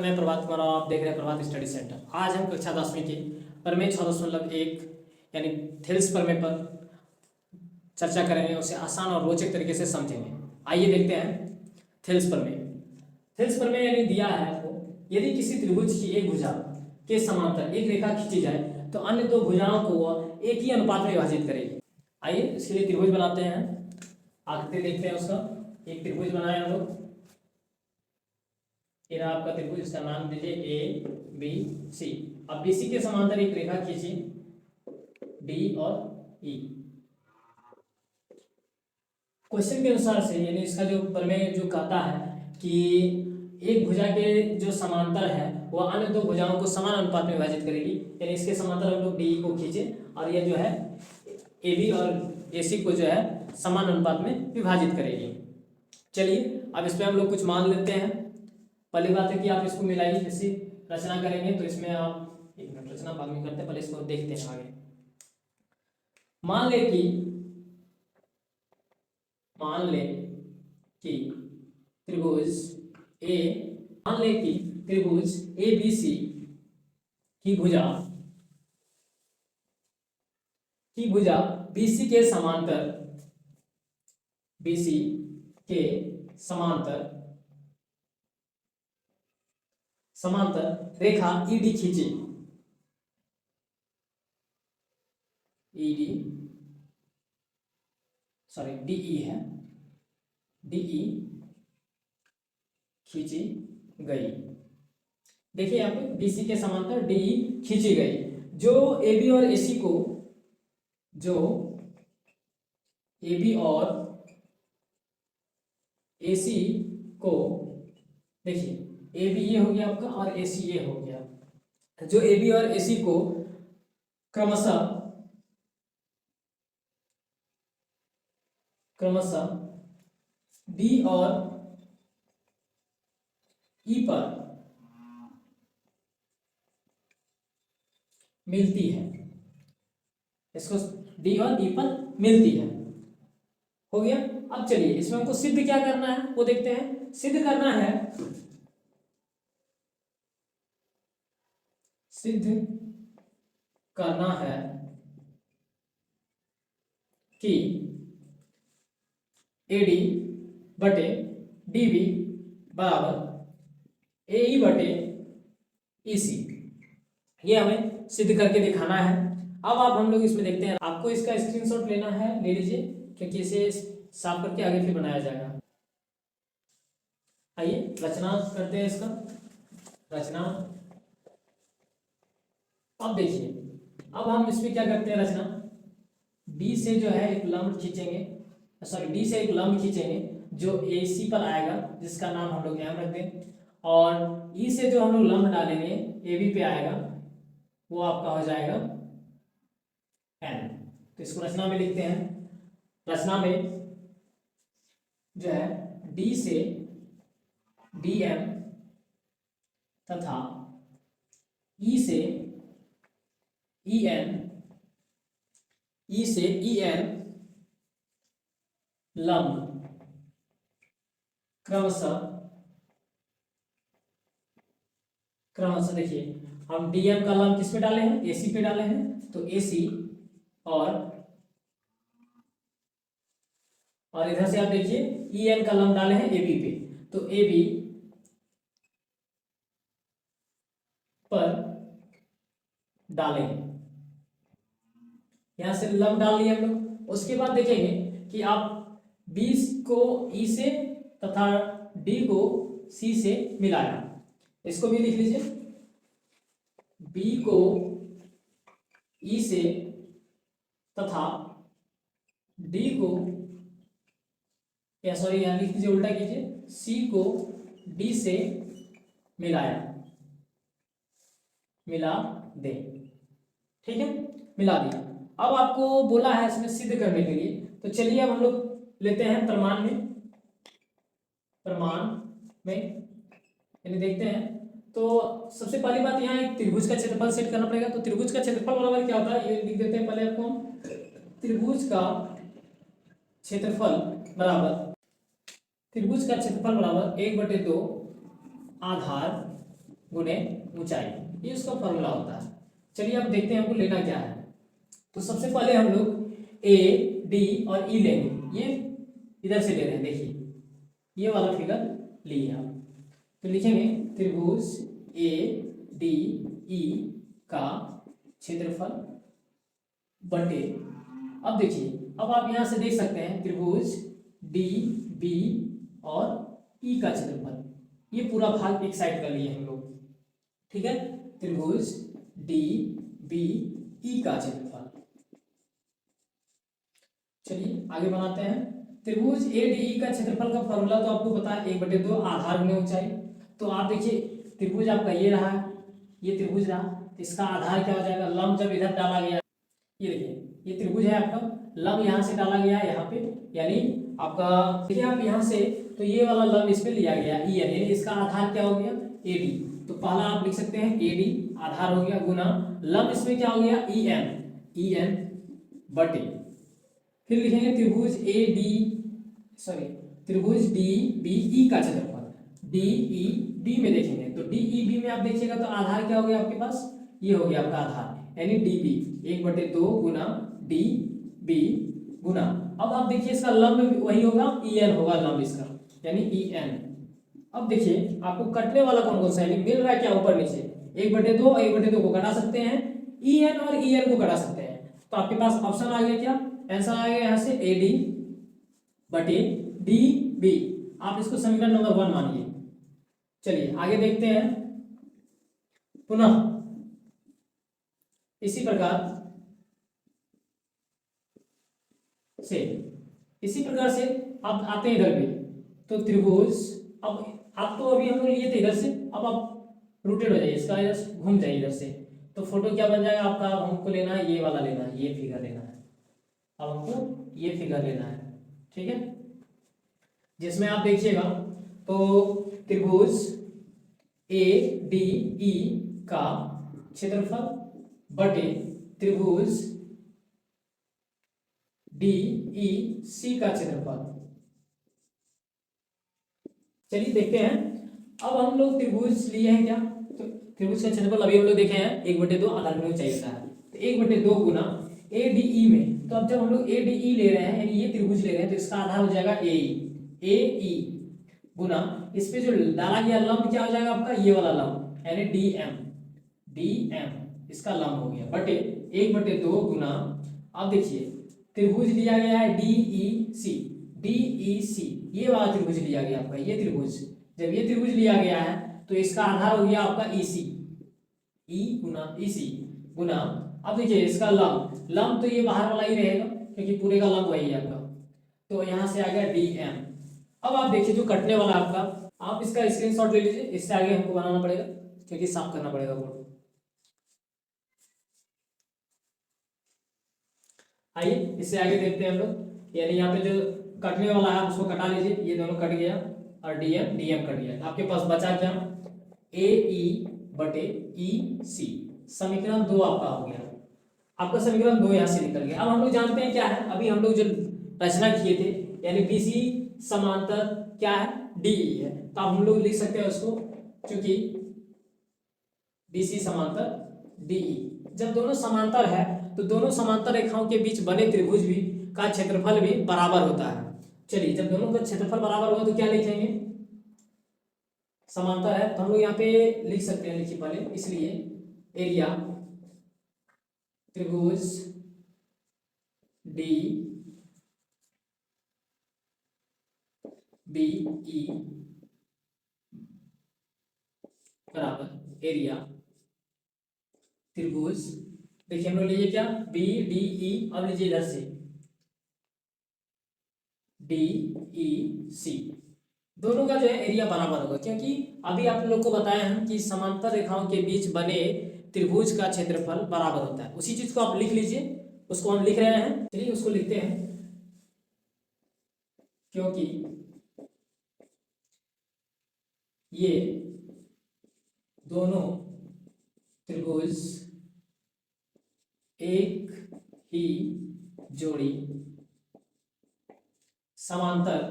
मैं प्रभात कुमार और आप देख रहे हैं प्रभात स्टडी सेंटर। आज हम कक्षा 10वीं की प्रमेय 6.1 यानी थेल्स प्रमेय पर चर्चा करेंगे। उसे आसान और रोचक तरीके से समझेंगे। आइए देखते हैं थेल्स प्रमेय। थेल्स प्रमेय यानी दिया है आपको, यदि किसी त्रिभुज की एक भुजा के समांतर एक रेखा खींची जाए तो अन्य दो भुजाओं को वह एक ही अनुपात में विभाजित करेगी। आइए इसके लिए त्रिभुज बनाते हैं, आकृति देखते हैं उसका। एक त्रिभुज बनाए हम लोग, ये रहा आपका त्रिभुज, इसका नाम दीजिए ए बी सी। अब बीसी के समांतर एक रेखा खींचिए डी और ई। क्वेश्चन के अनुसार से यानी इसका जो प्रमेय जो कहता है कि एक भुजा के जो समांतर है वह अन्य दो भुजाओं को समान अनुपात में विभाजित करेगी। यानी इसके समांतर हम लोग डी को खींचे और यह जो है ए बी और ए सी को जो है समान अनुपात में विभाजित करेगी। चलिए अब इस पर हम लोग कुछ मान लेते हैं। पहली बात है कि आप इसको मिलाइए, जैसे रचना करेंगे तो इसमें आप एक मिनट रचना बाद में करते हैं, पहले इसको देखते हैं आगे। मान ले कि त्रिभुज ए बी सी की भुजा बीसी के समांतर रेखा ईडी खींची। डीई है, डीई खींची गई। देखिए यहाँ पे बीसी के समांतर डीई खींची गई। जो एबी और एसी को देखिए, ए बी ये हो गया आपका और ए सी ये हो गया। जो ए बी और ए सी को क्रमशः डी और ई पर मिलती है, इसको डी और ई पर मिलती है, हो गया। अब चलिए इसमें हमको सिद्ध क्या करना है वो देखते हैं। सिद्ध करना है कि एडी बटे डीबी बराबर एई बटे ईसी, ये हमें सिद्ध करके दिखाना है। अब आप हम लोग इसमें देखते हैं, आपको इसका स्क्रीनशॉट लेना है, ले लीजिए, क्योंकि इसे साफ करके आगे फिर बनाया जाएगा। आइए रचना करते हैं इसका रचना। अब देखिए, अब हम इसमें क्या करते हैं रचना, डी से जो है एक लंब खींचेंगे, डी से एक लंब खींचेंगे जो ए सी पर आएगा, जिसका नाम हम लोग एम रख दें, और ई से जो हम लोग लंब डालेंगे ए बी पे आएगा, वो आपका हो जाएगा एन। तो इसको रचना में लिखते हैं। रचना में जो है डी से डी एम तथा ई से ई एन, ई से ई एन लंब क्रमशः देखिए, हम डीएम का लंब किस पे डाले हैं, एसी पे डाले हैं, तो एसी और इधर से आप देखिए ई एन का लंब डाले हैं एबी पे, तो एबी पर डालें, यहां से लंब डाल लिया हम लोग। उसके बाद देखेंगे कि आप 20 को ई से तथा डी को सी से मिलाया, इसको भी लिख लीजिए, बी को ई से तथा डी को यहां लिख लीजिए, उल्टा कीजिए, सी को डी से मिला दे। ठीक है, मिला दिया। अब आपको बोला है इसमें सिद्ध करने के लिए, तो चलिए अब हम लोग लेते हैं प्रमाण में यानी देखते हैं। तो सबसे पहली बात, यहाँ एक त्रिभुज का क्षेत्रफल सेट करना पड़ेगा। तो त्रिभुज का क्षेत्रफल बराबर क्या होता है, ये लिख देते हैं पहले आपको हम। त्रिभुज का क्षेत्रफल बराबर 1/2 आधार गुणे ऊंचाई, ये उसका फॉर्मूला होता है। चलिए अब देखते हैं हमको लेना क्या है। तो सबसे पहले हम लोग ए डी और ई लेंगे। ये इधर से ले रहे हैं, देखिए ये वाला फिगर लिए आप। तो लिखेंगे त्रिभुज ए डी ई का क्षेत्रफल बटे, अब देखिए अब आप यहां से देख सकते हैं त्रिभुज डी बी और ई का क्षेत्रफल, ये पूरा भाग एक साइड कर लिए हम लोग, ठीक है। त्रिभुज डी बी ई का क्षेत्रफल, चलिए आगे बनाते हैं। त्रिभुज ए डी ई का क्षेत्रफल का फॉर्मूला तो आपको पता है 1/2 आधार गुणे ऊंचाई। तो आप देखिए त्रिभुज आपका ये रहा, ये त्रिभुज रहा, तो इसका आधार क्या हो जाएगा, लंब जब इधर डाला गया, ये देखिए ये त्रिभुज है आपका, लंब यहाँ से डाला गया यहाँ पे, यानी आपका देखिए आप यहाँ से, तो ये वाला लंब इस पे लिया गया ई एन, यानी इसका आधार क्या हो गया ए डी। तो पहला आप लिख सकते हैं ए डी आधार हो गया, गुना लंब इसमें क्या हो गया ई एन बटे, फिर लिखेंगे त्रिभुज ए डी सॉरी त्रिभुज डी बी ई का क्षेत्रफल, डी ई बी में देखेंगे तो डी ई बी में आप देखिएगा तो आधार क्या हो गया आपके पास, ये हो गया आपका आधार, यानी डी बी 1/2 गुना डी बी गुना, अब आप देखिए इसका लंब वही होगा ई एन होगा लंब इसका, यानी ई एन। अब देखिए आपको कटने वाला कौन कौन सा है, मिल रहा है क्या ऊपर नीचे, 1/2 को घटा सकते हैं, ई एन और ई एन को घटा सकते हैं, तो आपके पास ऑप्शन आ गया क्या, आंसर आ गया यहाँ से ए डी बटे डी बी, आप इसको समीकरण नंबर 1 मानिए। चलिए आगे देखते हैं, पुनः इसी प्रकार से अब आते हैं इधर भी, तो त्रिभुज, अब आप तो अभी हम लोग लिए थे इधर से, अब आप रोटेट हो जाइए, इसका इधर से घूम जाइए इधर से, तो फोटो क्या बन जाएगा आपका, अब हमको लेना है ये वाला लेना है, ये फिगर लेना है, अब हमको ये फिगर लेना है, ठीक है, जिसमें आप देखिएगा तो त्रिभुज ए डी ई का क्षेत्रफल बटे त्रिभुज डी ई सी का क्षेत्रफल। चलिए देखते हैं, अब हम लोग त्रिभुज लिए हैं क्या, तो त्रिभुज का क्षेत्रफल अभी हम लोग देखे हैं 1/2 आधार गुणे ऊंचाई का है, तो 1/2 गुना ए डी ई में, तो अब जब हम लोग ए डी ई ले रहे हैं यानी ये त्रिभुज ले रहे हैं तो इसका आधार हो जाएगा ए ई गुना इस पे जो डाला गया लंब क्या हो जाएगा आपका, ये वाला लंब यानी डी एम इसका लंब हो गया बटे 1/2 गुना, अब देखिए त्रिभुज लिया गया है डी ई सी, ये वाला त्रिभुज लिया गया आपका, ये त्रिभुज, जब ये त्रिभुज लिया गया है तो इसका आधार हो गया आपका ई गुना ई सी गुना, अब देखिए इसका लंब तो ये बाहर वाला ही रहेगा क्योंकि पूरे का लंब वही है आपका, तो यहाँ से आ गया डी एम। अब आप देखिए जो कटने वाला आपका, आप इसका स्क्रीनशॉट ले लीजिए, इससे आगे हमको बनाना पड़ेगा क्योंकि साफ करना पड़ेगा बोर्ड। आइए इससे आगे देखते हैं हम लोग, यानी यहाँ पे जो कटने वाला है उसको कटा लीजिए, ये दोनों कट गया और डीएम कट गया, आपके पास बचा क्या, ए ई बटे ई सी, समीकरण 2 आपका हो गया, आपका समीकरण 2 यहाँ से निकल गया। अब हम लोग जानते हैं क्या है, अभी हम लोग जो रचना किए थे यानी बीसी समांतर क्या है डीई है, तो अब हम लोग लिख सकते हैं उसको, क्योंकि बीसी समांतर डीई, जब दोनों समांतर है तो दोनों समांतर रेखाओं के बीच बने त्रिभुज भी का क्षेत्रफल भी बराबर होता है। चलिए जब दोनों का क्षेत्रफल बराबर होगा तो क्या लिखेंगे, समांतर है तो हम लोग यहाँ पे लिख सकते हैं, लिखिए पहले, इसलिए एरिया त्रिभुज डी बी ई बराबर एरिया त्रिभुज, देखिए हम लोग लीजिए क्या बी डी ई, अब लीजिए इधर से डी ई सी, दोनों का जो है एरिया बराबर होगा, क्योंकि अभी आप लोग को बताया हम कि समांतर रेखाओं के बीच बने त्रिभुज का क्षेत्रफल बराबर होता है, उसी चीज को आप लिख लीजिए, उसको हम लिख रहे हैं, चलिए उसको लिखते हैं, क्योंकि ये दोनों त्रिभुज एक ही जोड़ी समांतर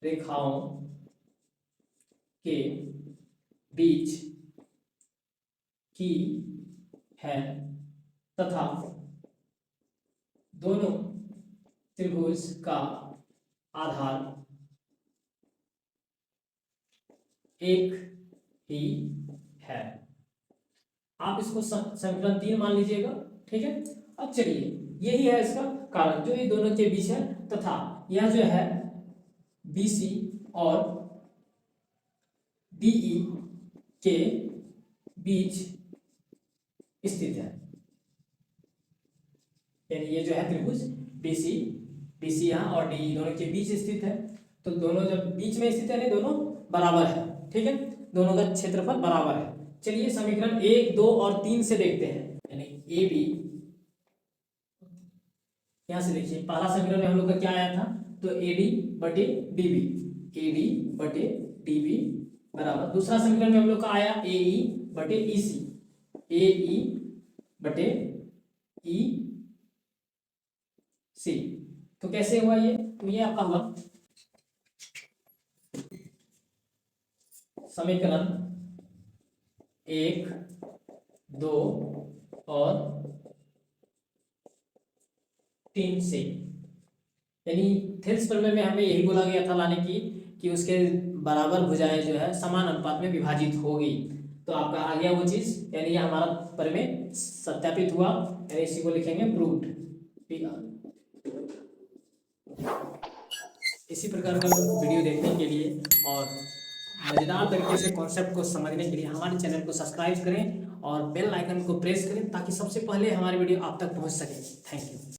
रेखाओं के बीच की है तथा दोनों त्रिभुज का आधार एक ही है। आप इसको समीकरण 3 मान लीजिएगा, ठीक है। अब चलिए, यही है इसका कारण, जो ये दोनों के बीच है तथा यह जो है BC और DE के बीच स्थित है। यानी ये जो है त्रिभुज BC यहाँ और DE दोनों के बीच स्थित है। तो दोनों जब बीच में स्थित है, नहीं दोनों बराबर है, ठीक है, दोनों का क्षेत्रफल बराबर है। चलिए समीकरण 1, 2 और 3 से देखते हैं। यानी AB, यहां से देखिए पहला समीकरण में हम लोग का क्या आया था, तो AD बटे DB बराबर। दूसरा समीकरण में हम लोग का आया AE बटे EC। तो कैसे हुआ ये, तो ये आपका हुआ समीकरण 1, 2 और 3 से। यानी थेल्स प्रमेय में हमें यही बोला गया था लाने की कि उसके बराबर भुजाएं जो है समान अनुपात में विभाजित होगी। तो आपका आ गया वो चीज, यानी ये हमारा प्रमेय सत्यापित हुआ। यानी इसी को लिखेंगे प्रूव्ड। इसी प्रकार का वीडियो देखने के लिए और मजेदार तरीके से कॉन्सेप्ट को समझने के लिए हमारे चैनल को सब्सक्राइब करें और बेल आइकन को प्रेस करें ताकि सबसे पहले हमारी वीडियो आप तक पहुंच सके। Thank you.